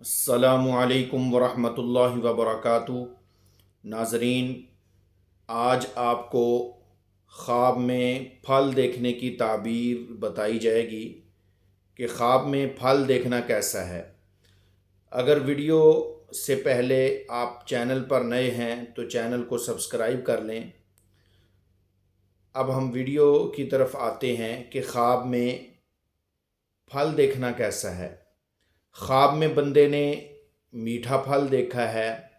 अस्सलामु अलैकुम वरहमतुल्लाहि वबरकातुहू। नाज़रीन, आज आपको ख्वाब में फल देखने की ताबीर बताई जाएगी कि ख्वाब में फल देखना कैसा है। अगर वीडियो से पहले आप चैनल पर नए हैं तो चैनल को सब्सक्राइब कर लें। अब हम वीडियो की तरफ आते हैं कि ख्वाब में फल देखना कैसा है। ख्वाब में बंदे ने मीठा फल देखा है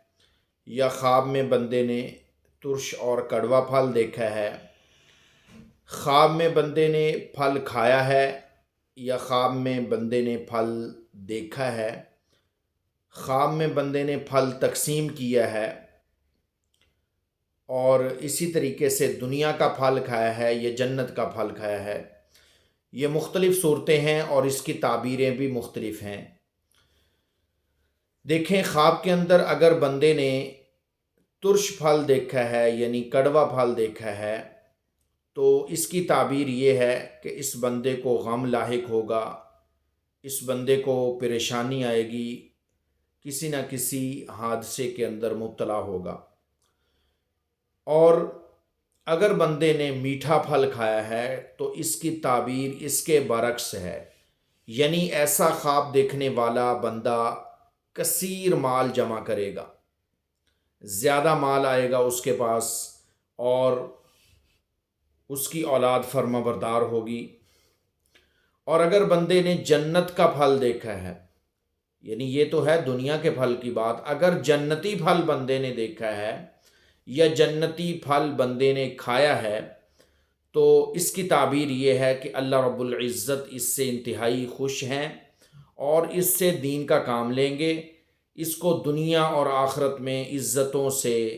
या ख्वाब में बंदे ने तुर्श और कड़वा फल देखा है। ख्वाब में बंदे ने फल खाया है या ख्वाब में बंदे ने फल देखा है। ख्वाब में बंदे ने फल तकसीम किया है और इसी तरीके से दुनिया का फल खाया है या जन्नत का फल खाया है। ये मुख्तलिफ़ सूरतें हैं और इसकी ताबीरें भी मुख्तलिफ़ हैं। देखें, ख्वाब के अंदर अगर बंदे ने तुर्श फल देखा है यानी कड़वा फल देखा है तो इसकी ताबीर ये है कि इस बंदे को गम लाहिक होगा, इस बंदे को परेशानी आएगी, किसी न किसी हादसे के अंदर मुब्तला होगा। और अगर बंदे ने मीठा फल खाया है तो इसकी ताबीर इसके बरक्स है, यानी ऐसा ख्वाब देखने वाला बंदा कसीर माल जमा करेगा, ज़्यादा माल आएगा उसके पास और उसकी औलाद फर्माबरदार होगी। और अगर बंदे ने जन्नत का फल देखा है, यानी ये तो है दुनिया के फल की बात, अगर जन्नती फल बंदे ने देखा है या जन्नती फल बंदे ने खाया है तो इसकी ताबीर ये है कि अल्लाह रब्बुल इज़्ज़त इससे इंतहाई खुश हैं और इससे दीन का काम लेंगे। इसको दुनिया और आखिरत में इज़्ज़तों से,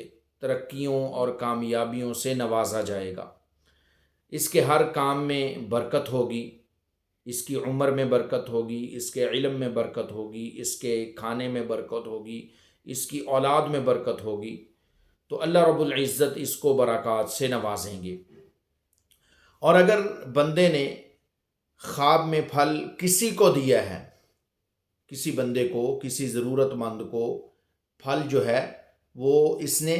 तरक्कियों और कामयाबियों से नवाजा जाएगा। इसके हर काम में बरकत होगी, इसकी उम्र में बरकत होगी, इसके इल्म में बरकत होगी, इसके खाने में बरकत होगी, इसकी औलाद में बरकत होगी। तो अल्लाह रब्बुल इज़्ज़त इसको बरक़ात से नवाजेंगे। और अगर बंदे ने ख्वाब में फल किसी को दिया है, किसी बंदे को, किसी ज़रूरतमंद को फल जो है वो इसने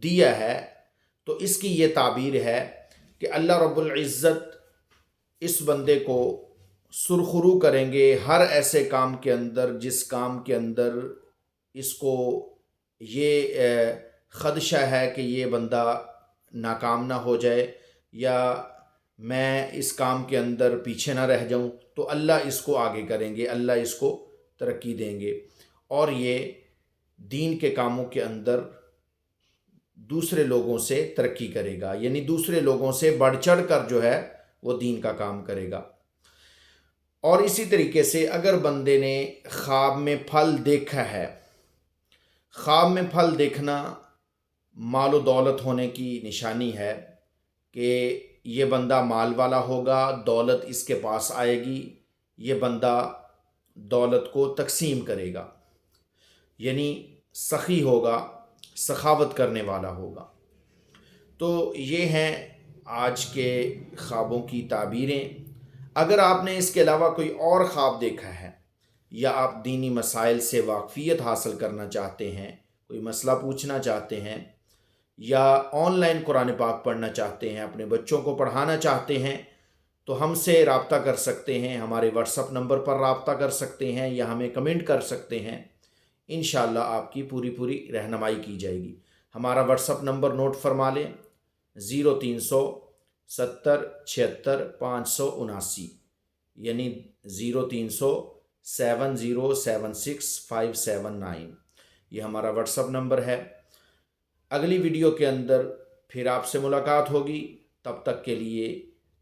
दिया है तो इसकी ये ताबीर है कि अल्लाह रब्बुल इज़्ज़त इस बंदे को सुरखरू करेंगे हर ऐसे काम के अंदर जिस काम के अंदर इसको ये ख़दशा है कि ये बंदा नाकाम ना हो जाए या मैं इस काम के अंदर पीछे ना रह जाऊं, तो अल्लाह इसको आगे करेंगे, अल्लाह इसको तरक्की देंगे और ये दीन के कामों के अंदर दूसरे लोगों से तरक्की करेगा, यानी दूसरे लोगों से बढ़ चढ़ कर जो है वो दीन का काम करेगा। और इसी तरीके से अगर बंदे ने ख्वाब में फल देखा है, ख्वाब में फल देखना माल व दौलत होने की निशानी है कि ये बंदा माल वाला होगा, दौलत इसके पास आएगी, ये बंदा दौलत को तकसीम करेगा, यानी सखी होगा, सखावत करने वाला होगा। तो ये हैं आज के ख्वाबों की ताबीरें। अगर आपने इसके अलावा कोई और ख्वाब देखा है या आप दीनी मसाइल से वाकफ़ियत हासिल करना चाहते हैं, कोई मसला पूछना चाहते हैं या ऑनलाइन कुरान पाक पढ़ना चाहते हैं, अपने बच्चों को पढ़ाना चाहते हैं, तो हमसे रब्ता कर सकते हैं, हमारे व्हाट्सअप नंबर पर रब्ता कर सकते हैं या हमें कमेंट कर सकते हैं। इंशाअल्लाह आपकी पूरी रहनुमाई की जाएगी। हमारा व्हाट्सअप नंबर नोट फरमा लें, 0370 76 579, यानी 0300 7076 579, ये हमारा व्हाट्सअप नंबर है। अगली वीडियो के अंदर फिर आपसे मुलाकात होगी। तब तक के लिए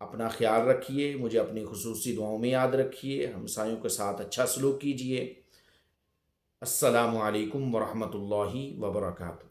अपना ख्याल रखिए, मुझे अपनी खुसूसी दुआओं में याद रखिए, हमसायों के साथ अच्छा सलूक कीजिए। अस्सलामु अलैकुम वरहमतुल्लाहि वबरकातुहू।